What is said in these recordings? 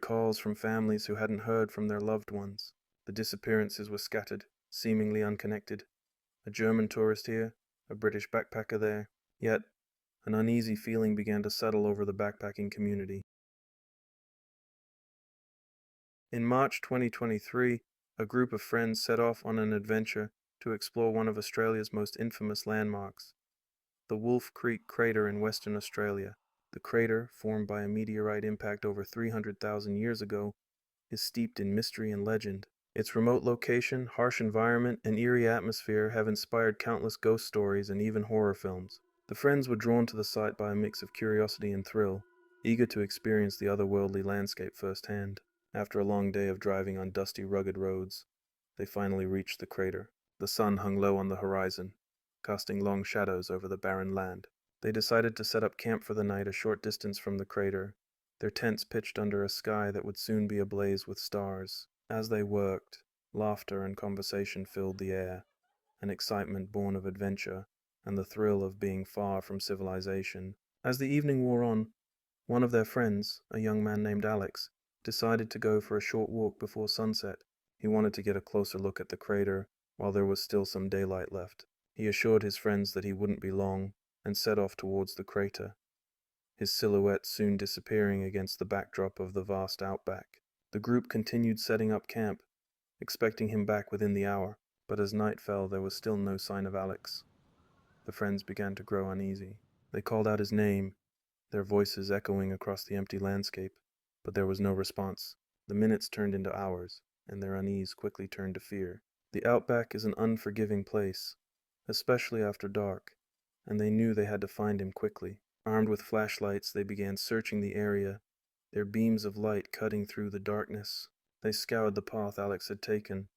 calls from families who hadn't heard from their loved ones. The disappearances were scattered, seemingly unconnected. A German tourist here, a British backpacker there. Yet, an uneasy feeling began to settle over the backpacking community. In March 2023, a group of friends set off on an adventure to explore one of Australia's most infamous landmarks, the Wolf Creek Crater in Western Australia. The crater, formed by a meteorite impact over 300,000 years ago, is steeped in mystery and legend. Its remote location, harsh environment, and eerie atmosphere have inspired countless ghost stories and even horror films. The friends were drawn to the site by a mix of curiosity and thrill, eager to experience the otherworldly landscape firsthand. After a long day of driving on dusty, rugged roads, they finally reached the crater. The sun hung low on the horizon, casting long shadows over the barren land. They decided to set up camp for the night a short distance from the crater, their tents pitched under a sky that would soon be ablaze with stars. As they worked, laughter and conversation filled the air, an excitement born of adventure and the thrill of being far from civilization. As the evening wore on, one of their friends, a young man named Alex, decided to go for a short walk before sunset. He wanted to get a closer look at the crater while there was still some daylight left. He assured his friends that he wouldn't be long and set off towards the crater, his silhouette soon disappearing against the backdrop of the vast outback. The group continued setting up camp, expecting him back within the hour, but as night fell there was still no sign of Alex. The friends began to grow uneasy. They called out his name, their voices echoing across the empty landscape, but there was no response. The minutes turned into hours, and their unease quickly turned to fear. The outback is an unforgiving place, especially after dark, and they knew they had to find him quickly. Armed with flashlights, they began searching the area, their beams of light cutting through the darkness. They scoured the path Alex had taken,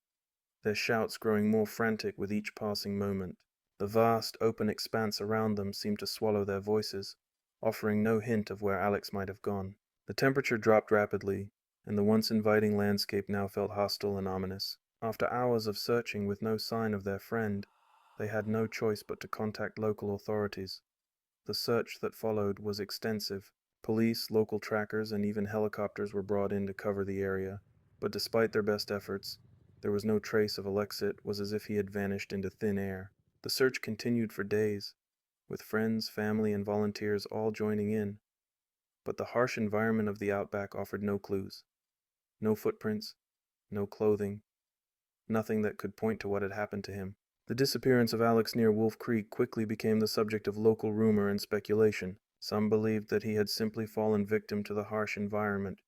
their shouts growing more frantic with each passing moment. The vast, open expanse around them seemed to swallow their voices, offering no hint of where Alex might have gone. The temperature dropped rapidly, and the once inviting landscape now felt hostile and ominous. After hours of searching with no sign of their friend, they had no choice but to contact local authorities. The search that followed was extensive. Police, local trackers, and even helicopters were brought in to cover the area, but despite their best efforts, there was no trace of Alexis. It was as if he had vanished into thin air. The search continued for days, with friends, family, and volunteers all joining in, but the harsh environment of the outback offered no clues. No footprints, no clothing, nothing that could point to what had happened to him. The disappearance of Alex near Wolf Creek quickly became the subject of local rumor and speculation. Some believed that he had simply fallen victim to the harsh environment.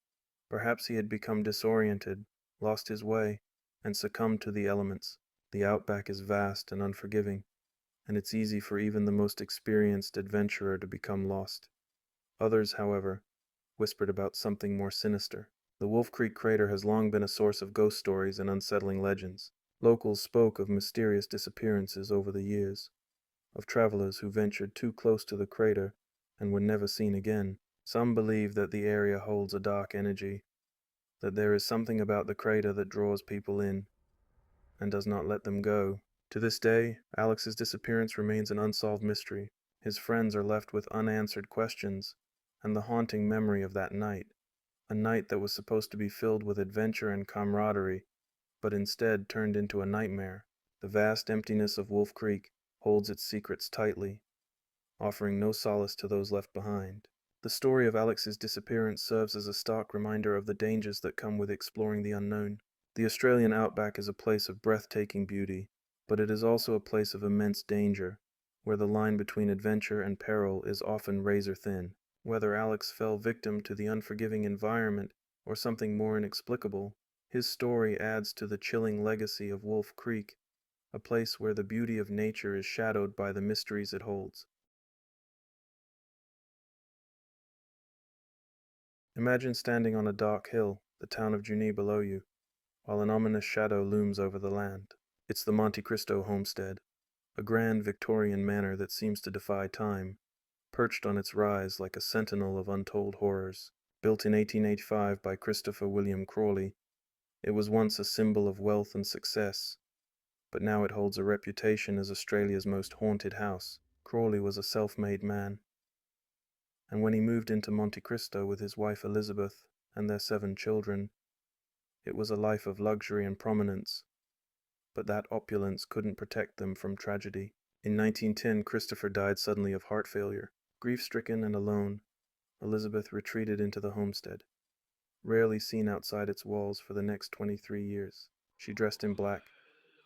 Perhaps he had become disoriented, lost his way, and succumbed to the elements. The outback is vast and unforgiving, and it's easy for even the most experienced adventurer to become lost. Others, however, whispered about something more sinister. The Wolf Creek crater has long been a source of ghost stories and unsettling legends. Locals spoke of mysterious disappearances over the years, of travelers who ventured too close to the crater and were never seen again. Some believe that the area holds a dark energy, that there is something about the crater that draws people in and does not let them go. To this day, Alex's disappearance remains an unsolved mystery. His friends are left with unanswered questions and the haunting memory of that night, a night that was supposed to be filled with adventure and camaraderie, but instead turned into a nightmare. The vast emptiness of Wolf Creek holds its secrets tightly, offering no solace to those left behind. The story of Alex's disappearance serves as a stark reminder of the dangers that come with exploring the unknown. The Australian outback is a place of breathtaking beauty, but it is also a place of immense danger, where the line between adventure and peril is often razor thin. Whether Alex fell victim to the unforgiving environment or something more inexplicable, his story adds to the chilling legacy of Wolf Creek, a place where the beauty of nature is shadowed by the mysteries it holds. Imagine standing on a dark hill, the town of Junee below you, while an ominous shadow looms over the land. It's the Monte Cristo homestead, a grand Victorian manor that seems to defy time, perched on its rise like a sentinel of untold horrors. Built in 1885 by Christopher William Crawley, it was once a symbol of wealth and success, but now it holds a reputation as Australia's most haunted house. Crawley was a self-made man, and when he moved into Monte Cristo with his wife Elizabeth and their 7 children. It was a life of luxury and prominence, but that opulence couldn't protect them from tragedy. In 1910, Christopher died suddenly of heart failure. Grief-stricken and alone, Elizabeth retreated into the homestead, rarely seen outside its walls for the next 23 years. She dressed in black,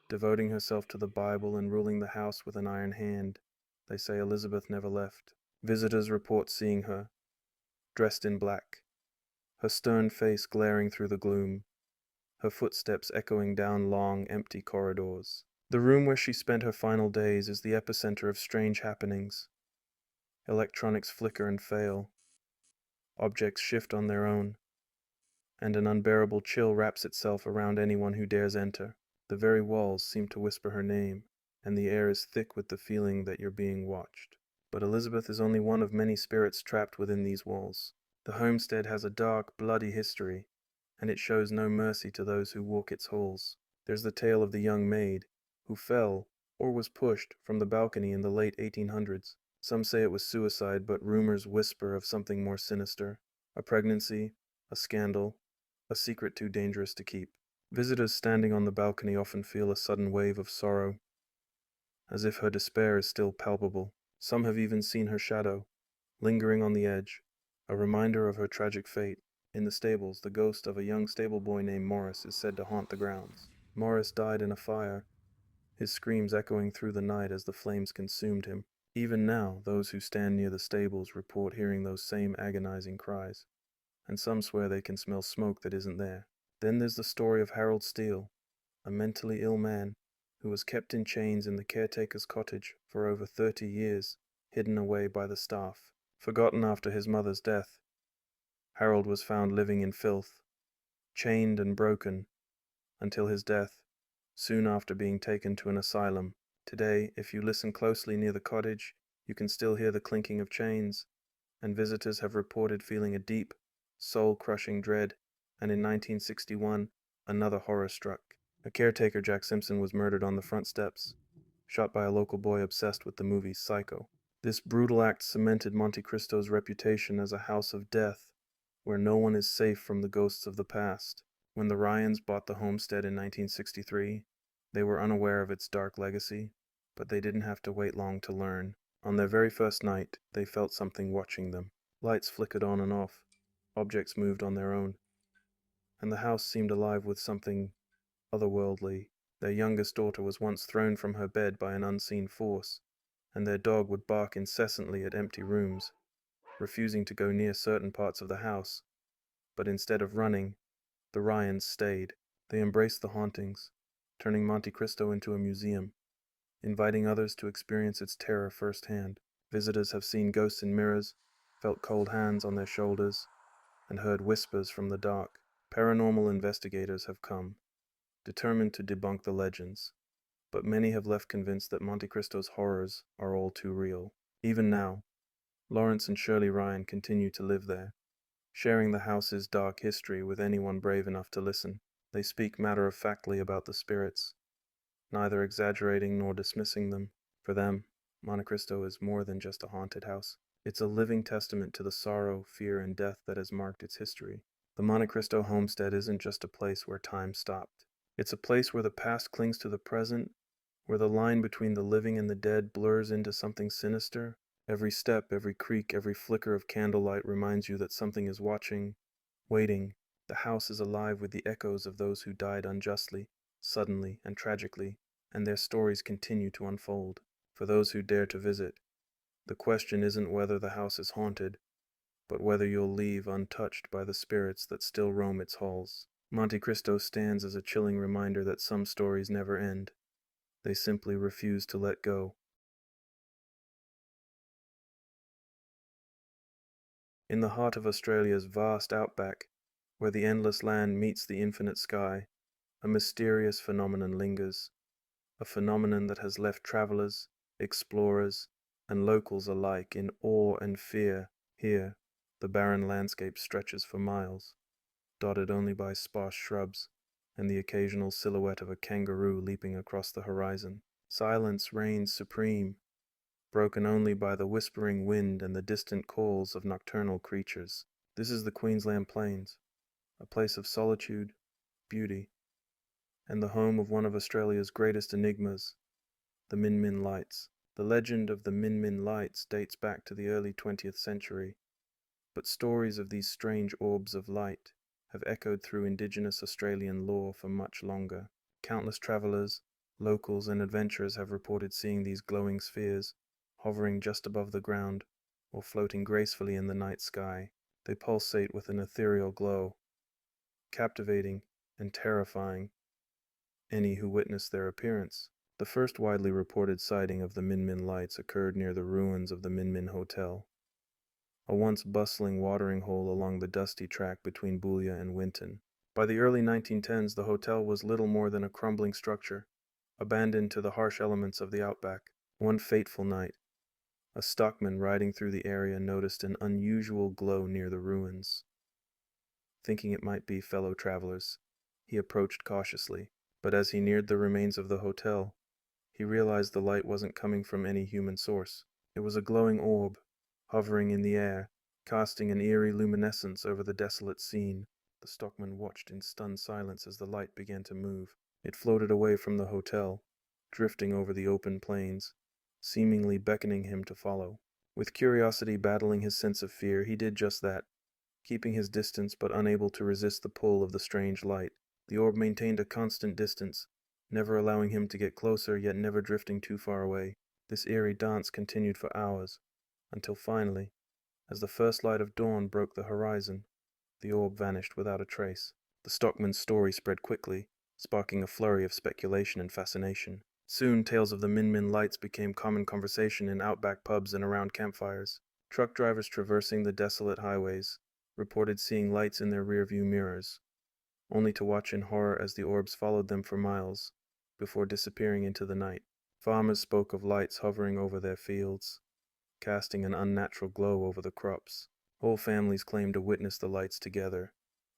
devoting herself to the Bible and ruling the house with an iron hand. They say Elizabeth never left. Visitors report seeing her, dressed in black, her stern face glaring through the gloom, her footsteps echoing down long, empty corridors. The room where she spent her final days is the epicenter of strange happenings. Electronics flicker and fail, objects shift on their own, and an unbearable chill wraps itself around anyone who dares enter. The very walls seem to whisper her name, and the air is thick with the feeling that you're being watched. But Elizabeth is only one of many spirits trapped within these walls. The homestead has a dark, bloody history, and it shows no mercy to those who walk its halls. There's the tale of the young maid, who fell, or was pushed, from the balcony in the late 1800s. Some say it was suicide, but rumors whisper of something more sinister. A pregnancy, a scandal, a secret too dangerous to keep. Visitors standing on the balcony often feel a sudden wave of sorrow, as if her despair is still palpable. Some have even seen her shadow, lingering on the edge, a reminder of her tragic fate. In the stables, the ghost of a young stable boy named Morris is said to haunt the grounds. Morris died in a fire, his screams echoing through the night as the flames consumed him. Even now, those who stand near the stables report hearing those same agonizing cries, and some swear they can smell smoke that isn't there. Then there's the story of Harold Steele, a mentally ill man who was kept in chains in the caretaker's cottage for over 30 years, hidden away by the staff. Forgotten after his mother's death, Harold was found living in filth, chained and broken, until his death, soon after being taken to an asylum. Today, if you listen closely near the cottage, you can still hear the clinking of chains, and visitors have reported feeling a deep, soul-crushing dread. And in 1961, another horror struck. A caretaker, Jack Simpson, was murdered on the front steps, shot by a local boy obsessed with the movie Psycho. This brutal act cemented Monte Cristo's reputation as a house of death, where no one is safe from the ghosts of the past. When the Ryans bought the homestead in 1963, they were unaware of its dark legacy, but they didn't have to wait long to learn. On their very first night, they felt something watching them. Lights flickered on and off, objects moved on their own, and the house seemed alive with something otherworldly. Their youngest daughter was once thrown from her bed by an unseen force, and their dog would bark incessantly at empty rooms, refusing to go near certain parts of the house. But instead of running, the Ryans stayed. They embraced the hauntings, turning Monte Cristo into a museum, inviting others to experience its terror firsthand. Visitors have seen ghosts in mirrors, felt cold hands on their shoulders, and heard whispers from the dark. Paranormal investigators have come, determined to debunk the legends, but many have left convinced that Monte Cristo's horrors are all too real. Even now, Lawrence and Shirley Ryan continue to live there, sharing the house's dark history with anyone brave enough to listen. They speak matter-of-factly about the spirits, neither exaggerating nor dismissing them. For them, Monte Cristo is more than just a haunted house. It's a living testament to the sorrow, fear, and death that has marked its history. The Monte Cristo homestead isn't just a place where time stopped. It's a place where the past clings to the present, where the line between the living and the dead blurs into something sinister. Every step, every creak, every flicker of candlelight reminds you that something is watching, waiting. The house is alive with the echoes of those who died unjustly, suddenly, and tragically, and their stories continue to unfold. For those who dare to visit, the question isn't whether the house is haunted, but whether you'll leave untouched by the spirits that still roam its halls. Monte Cristo stands as a chilling reminder that some stories never end. They simply refuse to let go. In the heart of Australia's vast outback, where the endless land meets the infinite sky, a mysterious phenomenon lingers, a phenomenon that has left travelers, explorers, and locals alike in awe and fear. Here, the barren landscape stretches for miles, dotted only by sparse shrubs and the occasional silhouette of a kangaroo leaping across the horizon. Silence reigns supreme, broken only by the whispering wind and the distant calls of nocturnal creatures. This is the Queensland Plains, a place of solitude, beauty, and the home of one of Australia's greatest enigmas, the Min Min Lights. The legend of the Min Min Lights dates back to the early 20th century, but stories of these strange orbs of light have echoed through indigenous Australian lore for much longer. Countless travelers, locals, and adventurers have reported seeing these glowing spheres hovering just above the ground or floating gracefully in the night sky. They pulsate with an ethereal glow, captivating and terrifying any who witness their appearance. The first widely reported sighting of the Min Min Lights occurred near the ruins of the Min Min Hotel, a once bustling watering hole along the dusty track between Boulia and Winton. By the early 1910s, the hotel was little more than a crumbling structure, abandoned to the harsh elements of the outback. One fateful night, a stockman riding through the area noticed an unusual glow near the ruins. Thinking it might be fellow travelers, he approached cautiously, but as he neared the remains of the hotel, he realized the light wasn't coming from any human source. It was a glowing orb, hovering in the air, casting an eerie luminescence over the desolate scene. The stockman watched in stunned silence as the light began to move. It floated away from the hotel, drifting over the open plains, seemingly beckoning him to follow. With curiosity battling his sense of fear, he did just that, keeping his distance but unable to resist the pull of the strange light. The orb maintained a constant distance, never allowing him to get closer, yet never drifting too far away. This eerie dance continued for hours, until finally, as the first light of dawn broke the horizon, the orb vanished without a trace. The stockman's story spread quickly, sparking a flurry of speculation and fascination. Soon, tales of the Min Min Lights became common conversation in outback pubs and around campfires. Truck drivers traversing the desolate highways reported seeing lights in their rearview mirrors, only to watch in horror as the orbs followed them for miles, before disappearing into the night. Farmers spoke of lights hovering over their fields, casting an unnatural glow over the crops. Whole families claimed to witness the lights together,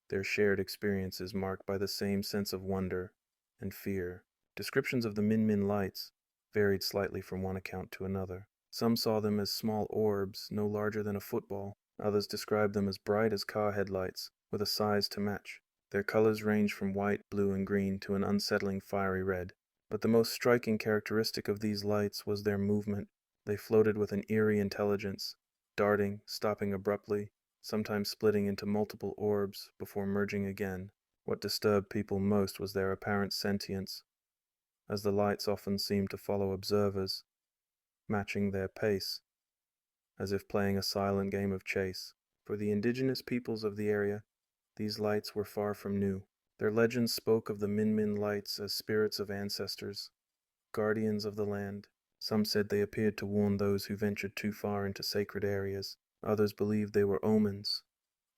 their shared experiences marked by the same sense of wonder and fear. Descriptions of the Min Min Lights varied slightly from one account to another. Some saw them as small orbs, no larger than a football. Others described them as bright as car headlights, with a size to match. Their colors ranged from white, blue, and green to an unsettling fiery red. But the most striking characteristic of these lights was their movement. They floated with an eerie intelligence, darting, stopping abruptly, sometimes splitting into multiple orbs before merging again. What disturbed people most was their apparent sentience, as the lights often seemed to follow observers, matching their pace, as if playing a silent game of chase. For the indigenous peoples of the area, these lights were far from new. Their legends spoke of the Min Min Lights as spirits of ancestors, guardians of the land. Some said they appeared to warn those who ventured too far into sacred areas. Others believed they were omens,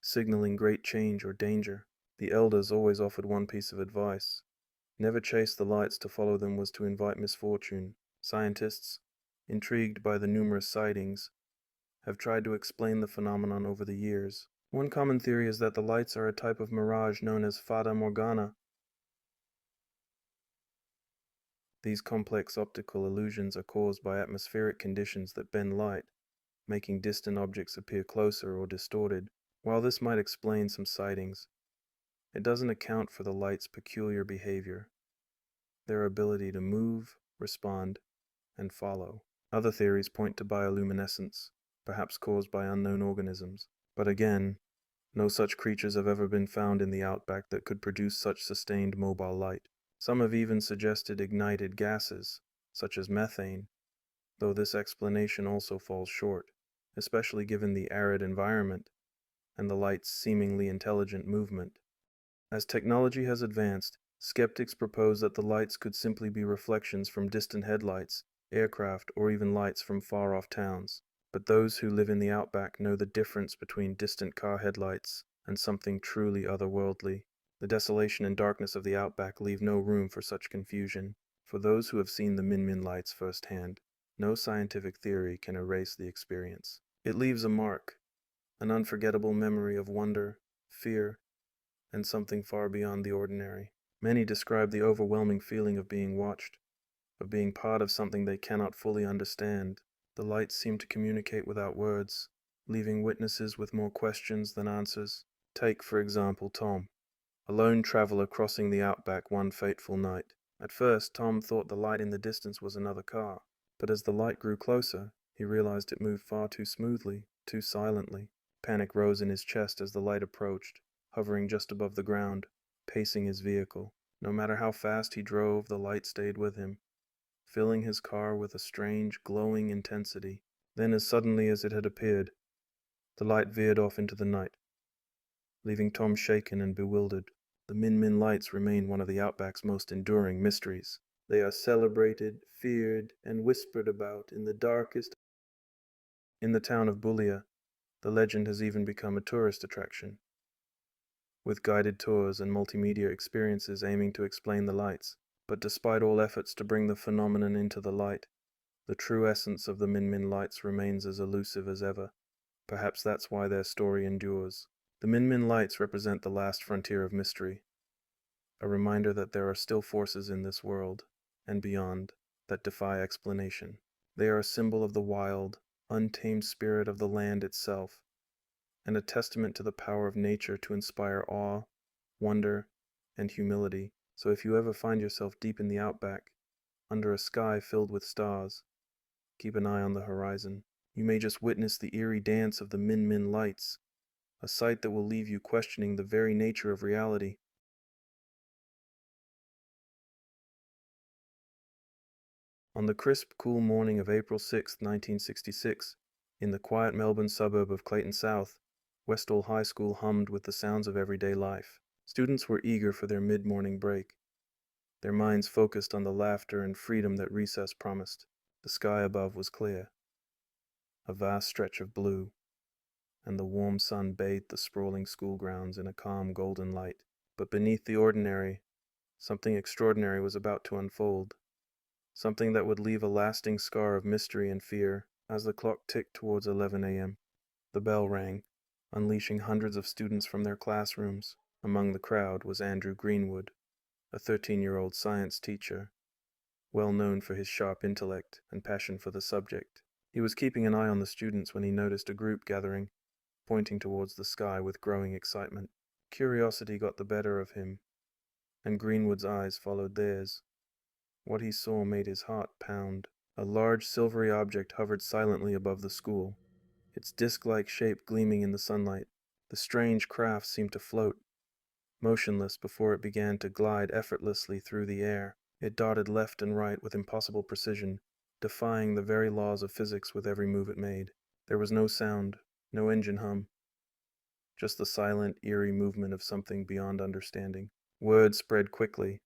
signaling great change or danger. The elders always offered one piece of advice: never chase the lights. To follow them was to invite misfortune. Scientists, intrigued by the numerous sightings, have tried to explain the phenomenon over the years. One common theory is that the lights are a type of mirage known as Fata Morgana. These complex optical illusions are caused by atmospheric conditions that bend light, making distant objects appear closer or distorted. While this might explain some sightings, it doesn't account for the light's peculiar behavior, their ability to move, respond, and follow. Other theories point to bioluminescence, perhaps caused by unknown organisms. But again, no such creatures have ever been found in the outback that could produce such sustained mobile light. Some have even suggested ignited gases, such as methane, though this explanation also falls short, especially given the arid environment and the light's seemingly intelligent movement. As technology has advanced, skeptics propose that the lights could simply be reflections from distant headlights, aircraft, or even lights from far-off towns. But those who live in the outback know the difference between distant car headlights and something truly otherworldly. The desolation and darkness of the outback leave no room for such confusion. For those who have seen the Min Min Lights firsthand, no scientific theory can erase the experience. It leaves a mark, an unforgettable memory of wonder, fear, and something far beyond the ordinary. Many describe the overwhelming feeling of being watched, of being part of something they cannot fully understand. The lights seem to communicate without words, leaving witnesses with more questions than answers. Take, for example, Tom. a lone traveler crossing the outback one fateful night. At first, Tom thought the light in the distance was another car, but as the light grew closer, he realized it moved far too smoothly, too silently. Panic rose in his chest as the light approached, hovering just above the ground, pacing his vehicle. No matter how fast he drove, the light stayed with him, filling his car with a strange, glowing intensity. Then, as suddenly as it had appeared, the light veered off into the night, leaving Tom shaken and bewildered. The Min Min lights remain one of the Outback's most enduring mysteries. They are celebrated, feared, and whispered about in the darkest. In the town of Bulia, the legend has even become a tourist attraction, with guided tours and multimedia experiences aiming to explain the lights. But despite all efforts to bring the phenomenon into the light, the true essence of the Min Min lights remains as elusive as ever. Perhaps that's why their story endures. The Min Min lights represent the last frontier of mystery, a reminder that there are still forces in this world, and beyond, that defy explanation. They are a symbol of the wild, untamed spirit of the land itself, and a testament to the power of nature to inspire awe, wonder, and humility. So if you ever find yourself deep in the outback, under a sky filled with stars, keep an eye on the horizon. You may just witness the eerie dance of the Min Min lights, a sight that will leave you questioning the very nature of reality. On the crisp, cool morning of April 6, 1966, in the quiet Melbourne suburb of Clayton South, Westall High School hummed with the sounds of everyday life. Students were eager for their mid-morning break, their minds focused on the laughter and freedom that recess promised. The sky above was clear, a vast stretch of blue, and the warm sun bathed the sprawling school grounds in a calm golden light. But beneath the ordinary, something extraordinary was about to unfold. Something that would leave a lasting scar of mystery and fear. As the clock ticked towards 11 a.m., the bell rang, unleashing hundreds of students from their classrooms. Among the crowd was Andrew Greenwood, a 13-year-old science teacher, well known for his sharp intellect and passion for the subject. He was keeping an eye on the students when he noticed a group gathering, pointing towards the sky with growing excitement. Curiosity got the better of him, and Greenwood's eyes followed theirs. What he saw made his heart pound. A large silvery object hovered silently above the school, its disc-like shape gleaming in the sunlight. The strange craft seemed to float, motionless before it began to glide effortlessly through the air. It darted left and right with impossible precision, defying the very laws of physics with every move it made. There was no sound, no engine hum, just the silent, eerie movement of something beyond understanding. Word spread quickly,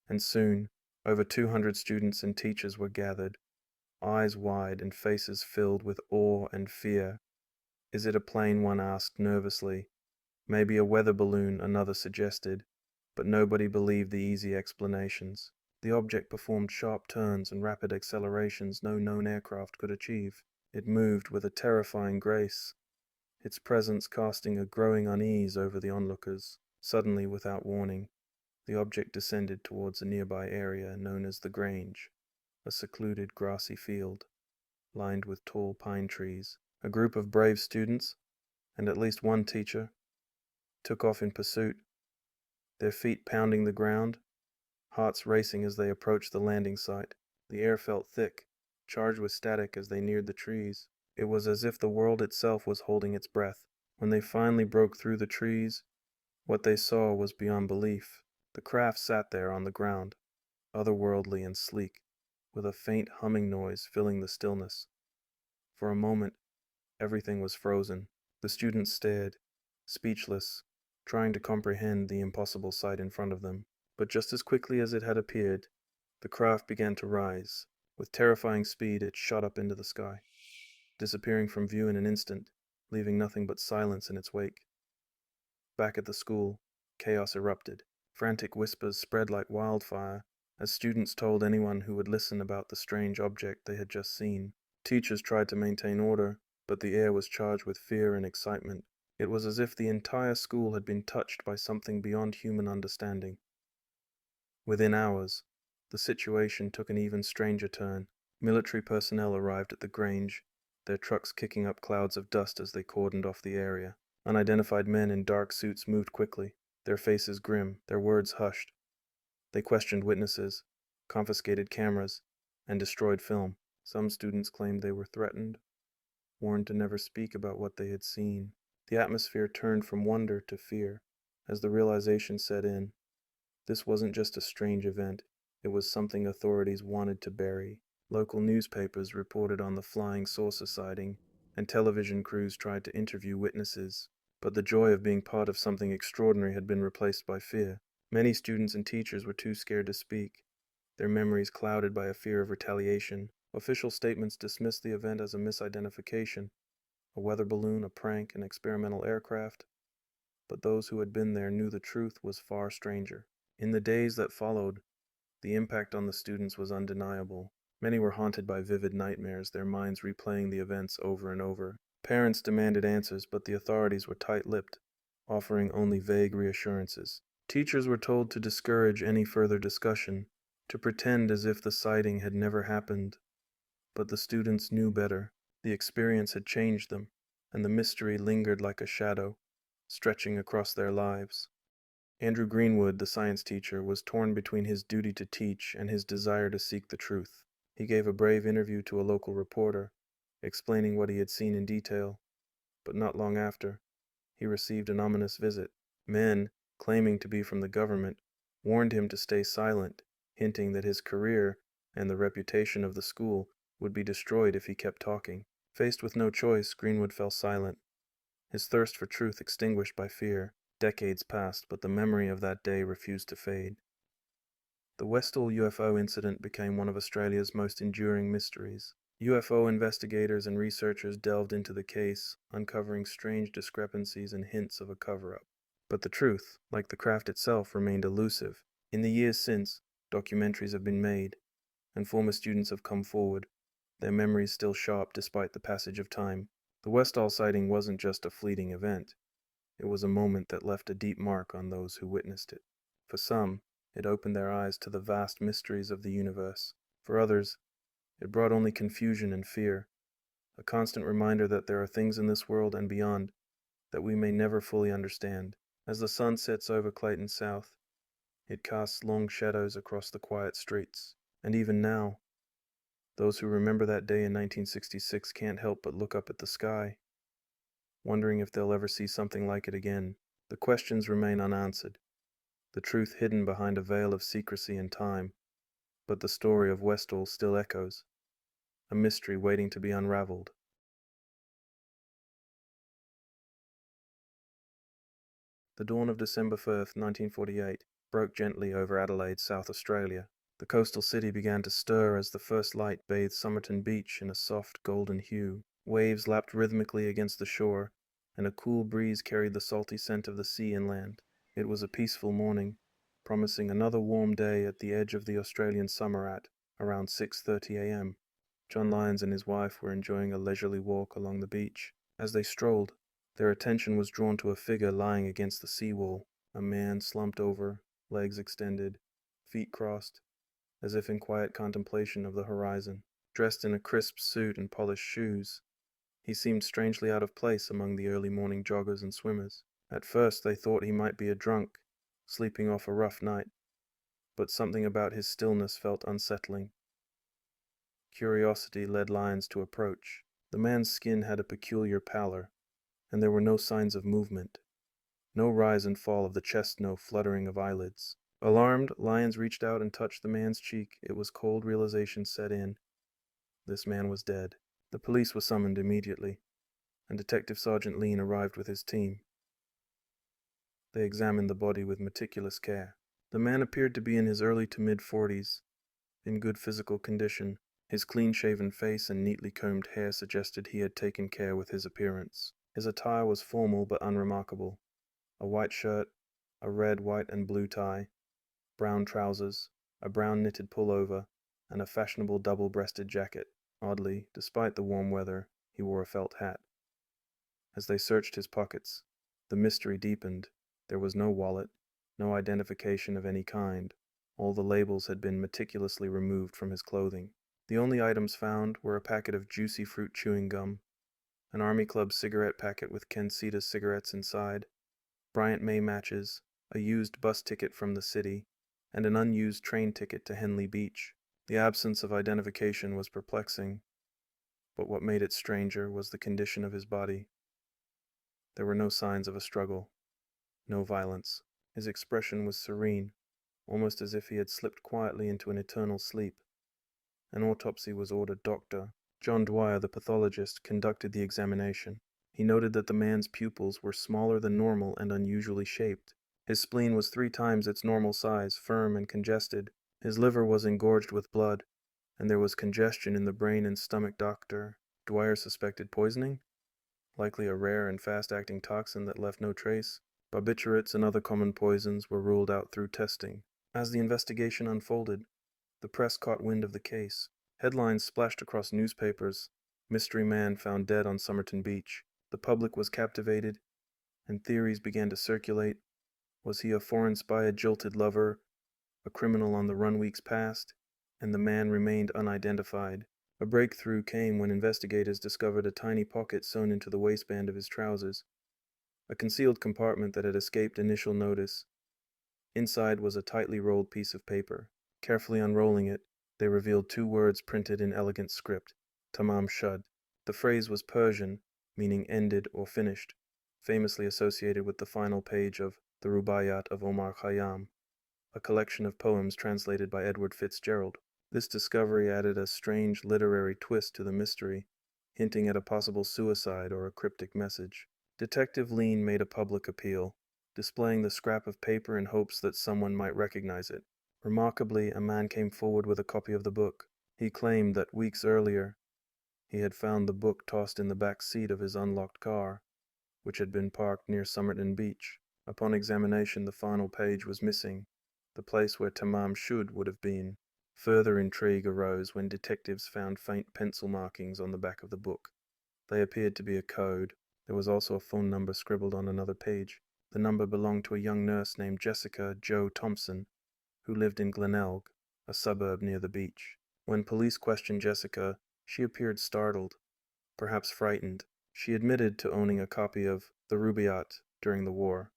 and soon, over 200 students and teachers were gathered, eyes wide and faces filled with awe and fear. Is it a plane? One asked nervously. Maybe a weather balloon, another suggested, but nobody believed the easy explanations. The object performed sharp turns and rapid accelerations no known aircraft could achieve. It moved with a terrifying grace, its presence casting a growing unease over the onlookers. Suddenly, without warning, the object descended towards a nearby area known as the Grange, a secluded grassy field, lined with tall pine trees. A group of brave students, and at least one teacher, took off in pursuit, their feet pounding the ground, hearts racing as they approached the landing site. The air felt thick, charged with static as they neared the trees. It was as if the world itself was holding its breath. When they finally broke through the trees, what they saw was beyond belief. The craft sat there on the ground, otherworldly and sleek, with a faint humming noise filling the stillness. For a moment, everything was frozen. The students stared, speechless, trying to comprehend the impossible sight in front of them. But just as quickly as it had appeared, the craft began to rise. With terrifying speed, it shot up into the sky, disappearing from view in an instant, leaving nothing but silence in its wake. Back at the school, chaos erupted. Frantic whispers spread like wildfire as students told anyone who would listen about the strange object they had just seen. Teachers tried to maintain order, but the air was charged with fear and excitement. It was as if the entire school had been touched by something beyond human understanding. Within hours, the situation took an even stranger turn. Military personnel arrived at the Grange, their trucks kicking up clouds of dust as they cordoned off the area. Unidentified men in dark suits moved quickly, their faces grim, their words hushed. They questioned witnesses, confiscated cameras, and destroyed film. Some students claimed they were threatened, warned to never speak about what they had seen. The atmosphere turned from wonder to fear as the realization set in. This wasn't just a strange event, it was something authorities wanted to bury. Local newspapers reported on the flying saucer sighting, and television crews tried to interview witnesses. But the joy of being part of something extraordinary had been replaced by fear. Many students and teachers were too scared to speak, their memories clouded by a fear of retaliation. Official statements dismissed the event as a misidentification, a weather balloon, a prank, an experimental aircraft. But those who had been there knew the truth was far stranger. In the days that followed, the impact on the students was undeniable. Many were haunted by vivid nightmares, their minds replaying the events over and over. Parents demanded answers, but the authorities were tight-lipped, offering only vague reassurances. Teachers were told to discourage any further discussion, to pretend as if the sighting had never happened. But the students knew better. The experience had changed them, and the mystery lingered like a shadow, stretching across their lives. Andrew Greenwood, the science teacher, was torn between his duty to teach and his desire to seek the truth. He gave a brave interview to a local reporter, explaining what he had seen in detail, but not long after, he received an ominous visit. Men, claiming to be from the government, warned him to stay silent, hinting that his career and the reputation of the school would be destroyed if he kept talking. Faced with no choice, Greenwood fell silent, his thirst for truth extinguished by fear. Decades passed, but the memory of that day refused to fade. The Westall UFO incident became one of Australia's most enduring mysteries. UFO investigators and researchers delved into the case, uncovering strange discrepancies and hints of a cover-up. But the truth, like the craft itself, remained elusive. In the years since, documentaries have been made, and former students have come forward, their memories still sharp despite the passage of time. The Westall sighting wasn't just a fleeting event. It was a moment that left a deep mark on those who witnessed it. For some, it opened their eyes to the vast mysteries of the universe. For others, it brought only confusion and fear, a constant reminder that there are things in this world and beyond that we may never fully understand. As the sun sets over Clayton South, it casts long shadows across the quiet streets. And even now, those who remember that day in 1966 can't help but look up at the sky, wondering if they'll ever see something like it again. The questions remain unanswered, the truth hidden behind a veil of secrecy and time, but the story of Westall still echoes, a mystery waiting to be unraveled. The dawn of December 1st, 1948, broke gently over Adelaide, South Australia. The coastal city began to stir as the first light bathed Somerton Beach in a soft golden hue. Waves lapped rhythmically against the shore, and a cool breeze carried the salty scent of the sea inland. It was a peaceful morning, promising another warm day at the edge of the Australian summer at around 6:30 a.m. John Lyons and his wife were enjoying a leisurely walk along the beach. As they strolled, their attention was drawn to a figure lying against the seawall, a man slumped over, legs extended, feet crossed, as if in quiet contemplation of the horizon. Dressed in a crisp suit and polished shoes, he seemed strangely out of place among the early morning joggers and swimmers. At first they thought he might be a drunk, sleeping off a rough night, but something about his stillness felt unsettling. Curiosity led Lyons to approach. The man's skin had a peculiar pallor, and there were no signs of movement, no rise and fall of the chest, no fluttering of eyelids. Alarmed, Lyons reached out and touched the man's cheek. It was cold. Realization set in. This man was dead. The police were summoned immediately, and Detective Sergeant Lean arrived with his team. They examined the body with meticulous care. The man appeared to be in his early to mid-40s, in good physical condition. His clean-shaven face and neatly combed hair suggested he had taken care with his appearance. His attire was formal but unremarkable. A white shirt, a red, white, and blue tie, brown trousers, a brown knitted pullover, and a fashionable double-breasted jacket. Oddly, despite the warm weather, he wore a felt hat. As they searched his pockets, the mystery deepened. There was no wallet, no identification of any kind. All the labels had been meticulously removed from his clothing. The only items found were a packet of juicy fruit chewing gum, an Army Club cigarette packet with Ken Cedar's cigarettes inside, Bryant May matches, a used bus ticket from the city, and an unused train ticket to Henley Beach. The absence of identification was perplexing, but what made it stranger was the condition of his body. There were no signs of a struggle, no violence. His expression was serene, almost as if he had slipped quietly into an eternal sleep. An autopsy was ordered. Dr. John Dwyer, the pathologist, conducted the examination. He noted that the man's pupils were smaller than normal and unusually shaped. His spleen was 3 times its normal size, firm and congested. His liver was engorged with blood, and there was congestion in the brain and stomach. Dr. Dwyer suspected poisoning, likely a rare and fast-acting toxin that left no trace. Barbiturates and other common poisons were ruled out through testing. As the investigation unfolded, the press caught wind of the case. Headlines splashed across newspapers. Mystery man found dead on Somerton Beach. The public was captivated, and theories began to circulate. Was he a foreign spy, a jilted lover, a criminal on the run weeks past? And the man remained unidentified. A breakthrough came when investigators discovered a tiny pocket sewn into the waistband of his trousers, a concealed compartment that had escaped initial notice. Inside was a tightly rolled piece of paper. Carefully unrolling it, they revealed 2 words printed in elegant script, Tamam Shud. The phrase was Persian, meaning ended or finished, famously associated with the final page of the Rubaiyat of Omar Khayyam, a collection of poems translated by Edward Fitzgerald. This discovery added a strange literary twist to the mystery, hinting at a possible suicide or a cryptic message. Detective Lean made a public appeal, displaying the scrap of paper in hopes that someone might recognize it. Remarkably, a man came forward with a copy of the book. He claimed that weeks earlier, he had found the book tossed in the back seat of his unlocked car, which had been parked near Somerton Beach. Upon examination, the final page was missing, the place where Tamam Shud would have been. Further intrigue arose when detectives found faint pencil markings on the back of the book. They appeared to be a code. There was also a phone number scribbled on another page. The number belonged to a young nurse named Jessica Jo Thompson, who lived in Glenelg, a suburb near the beach. When police questioned Jessica, she appeared startled, perhaps frightened. She admitted to owning a copy of the Rubaiyat during the war,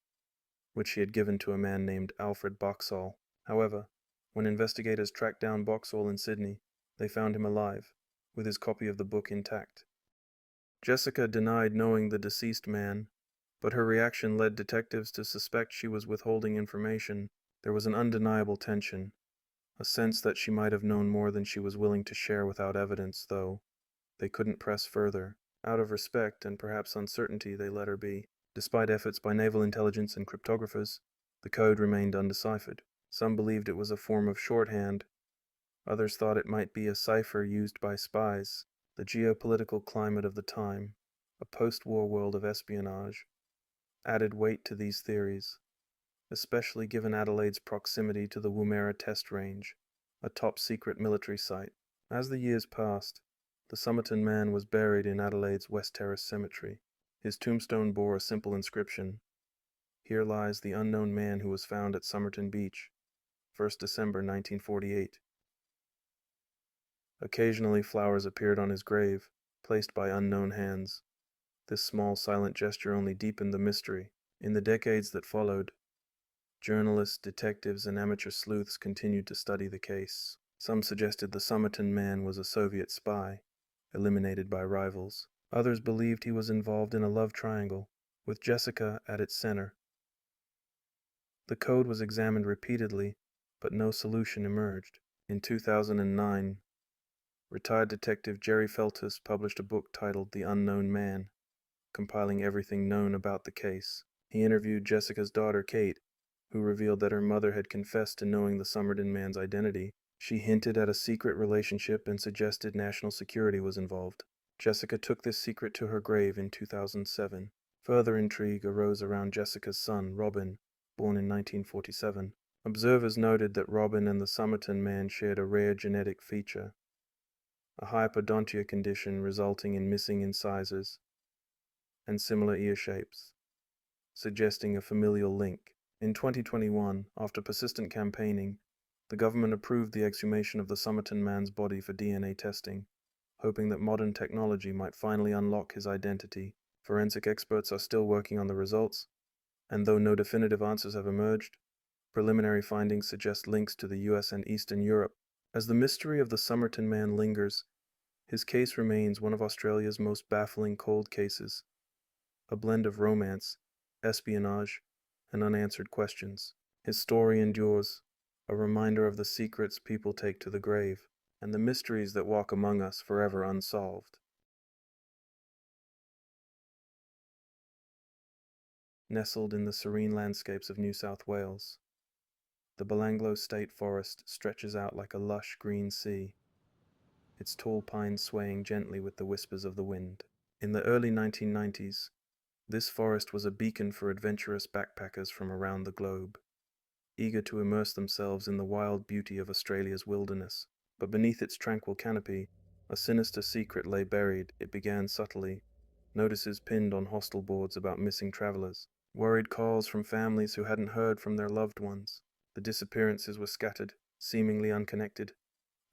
which she had given to a man named Alfred Boxall. However, when investigators tracked down Boxall in Sydney, they found him alive, with his copy of the book intact. Jessica denied knowing the deceased man, but her reaction led detectives to suspect she was withholding information. There was an undeniable tension, a sense that she might have known more than she was willing to share without evidence, though they couldn't press further. Out of respect and perhaps uncertainty, they let her be. Despite efforts by naval intelligence and cryptographers, the code remained undeciphered. Some believed it was a form of shorthand. Others thought it might be a cipher used by spies. The geopolitical climate of the time, a post-war world of espionage, added weight to these theories, especially given Adelaide's proximity to the Woomera Test Range, a top-secret military site. As the years passed, the Somerton man was buried in Adelaide's West Terrace Cemetery. His tombstone bore a simple inscription: "Here lies the unknown man who was found at Somerton Beach, 1st December 1948. Occasionally flowers appeared on his grave, placed by unknown hands. This small, silent gesture only deepened the mystery. In the decades that followed, journalists, detectives, and amateur sleuths continued to study the case. Some suggested the Somerton man was a Soviet spy, eliminated by rivals. Others believed he was involved in a love triangle, with Jessica at its center. The code was examined repeatedly, but no solution emerged. In 2009, retired detective Jerry Feltus published a book titled The Unknown Man, compiling everything known about the case. He interviewed Jessica's daughter, Kate, who revealed that her mother had confessed to knowing the Somerton man's identity. She hinted at a secret relationship and suggested national security was involved. Jessica took this secret to her grave in 2007. Further intrigue arose around Jessica's son, Robin, born in 1947. Observers noted that Robin and the Somerton man shared a rare genetic feature, a hypodontia condition resulting in missing incisors and similar ear shapes, suggesting a familial link. In 2021, after persistent campaigning, the government approved the exhumation of the Somerton man's body for DNA testing, hoping that modern technology might finally unlock his identity. Forensic experts are still working on the results, and though no definitive answers have emerged, preliminary findings suggest links to the US and Eastern Europe. As the mystery of the Somerton man lingers, his case remains one of Australia's most baffling cold cases, a blend of romance, espionage, and unanswered questions. His story endures, a reminder of the secrets people take to the grave, and the mysteries that walk among us forever unsolved. Nestled in the serene landscapes of New South Wales, the Belanglo State Forest stretches out like a lush green sea, its tall pines swaying gently with the whispers of the wind. In the early 1990s, this forest was a beacon for adventurous backpackers from around the globe, eager to immerse themselves in the wild beauty of Australia's wilderness. But beneath its tranquil canopy, a sinister secret lay buried. It began subtly, notices pinned on hostel boards about missing travelers, worried calls from families who hadn't heard from their loved ones. The disappearances were scattered, seemingly unconnected.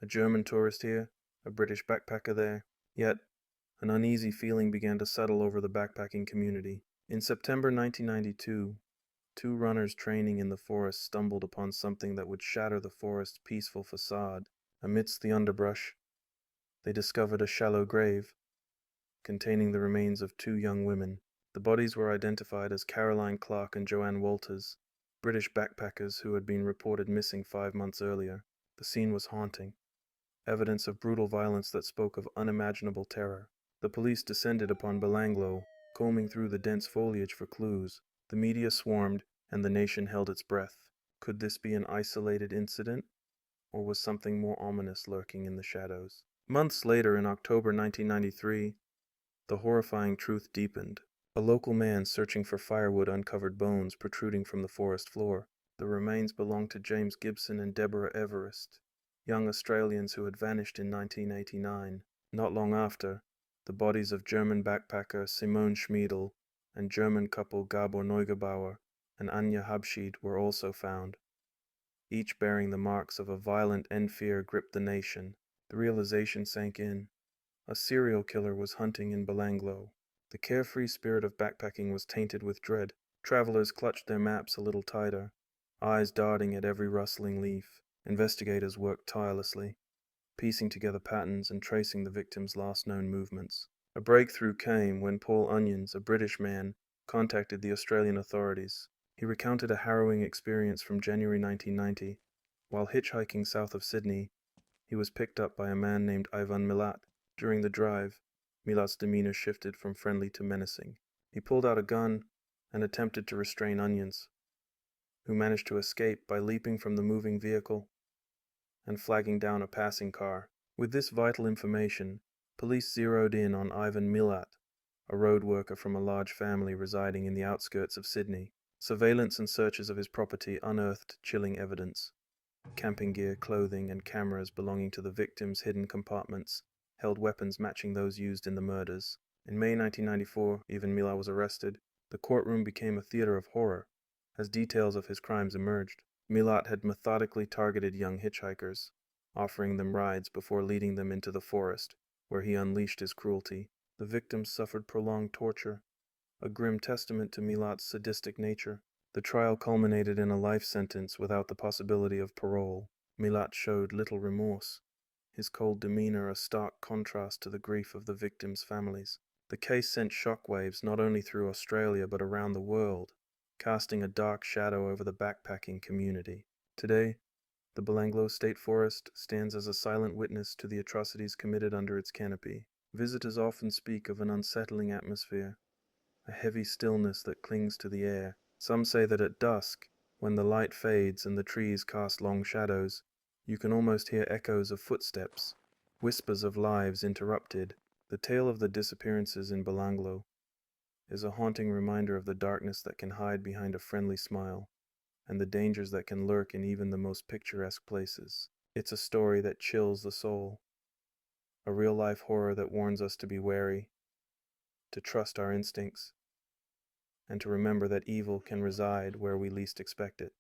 A German tourist here, a British backpacker there. Yet, an uneasy feeling began to settle over the backpacking community. In September 1992, two runners training in the forest stumbled upon something that would shatter the forest's peaceful facade. Amidst the underbrush, they discovered a shallow grave containing the remains of two young women. The bodies were identified as Caroline Clark and Joanne Walters, British backpackers who had been reported missing 5 months earlier. The scene was haunting, evidence of brutal violence that spoke of unimaginable terror. The police descended upon Belanglo, combing through the dense foliage for clues. The media swarmed, and the nation held its breath. Could this be an isolated incident, or was something more ominous lurking in the shadows? Months later, in October 1993, the horrifying truth deepened. A local man searching for firewood uncovered bones protruding from the forest floor. The remains belonged to James Gibson and Deborah Everest, young Australians who had vanished in 1989. Not long after, the bodies of German backpacker Simone Schmiedel and German couple Gabor Neugebauer and Anja Habschied were also found. Each bearing the marks of a violent end fear gripped the nation. The realization sank in. A serial killer was hunting in Belanglo. The carefree spirit of backpacking was tainted with dread. Travelers clutched their maps a little tighter, eyes darting at every rustling leaf. Investigators worked tirelessly, piecing together patterns and tracing the victims' last known movements. A breakthrough came when Paul Onions, a British man, contacted the Australian authorities. He recounted a harrowing experience from January 1990. While hitchhiking south of Sydney, he was picked up by a man named Ivan Milat. During the drive, Milat's demeanor shifted from friendly to menacing. He pulled out a gun and attempted to restrain Onions, who managed to escape by leaping from the moving vehicle and flagging down a passing car. With this vital information, police zeroed in on Ivan Milat, a road worker from a large family residing in the outskirts of Sydney. Surveillance and searches of his property unearthed chilling evidence. Camping gear, clothing, and cameras belonging to the victims' hidden compartments held weapons matching those used in the murders. In May 1994, Ivan Milat was arrested. The courtroom became a theater of horror as details of his crimes emerged. Milat had methodically targeted young hitchhikers, offering them rides before leading them into the forest, where he unleashed his cruelty. The victims suffered prolonged torture, a grim testament to Milat's sadistic nature. The trial culminated in a life sentence without the possibility of parole. Milat showed little remorse, his cold demeanor a stark contrast to the grief of the victims' families. The case sent shockwaves not only through Australia but around the world, casting a dark shadow over the backpacking community. Today, the Belanglo State Forest stands as a silent witness to the atrocities committed under its canopy. Visitors often speak of an unsettling atmosphere, a heavy stillness that clings to the air. Some say that at dusk, when the light fades and the trees cast long shadows, you can almost hear echoes of footsteps, whispers of lives interrupted. The tale of the disappearances in Belanglo is a haunting reminder of the darkness that can hide behind a friendly smile, and the dangers that can lurk in even the most picturesque places. It's a story that chills the soul, a real-life horror that warns us to be wary, to trust our instincts, and to remember that evil can reside where we least expect it.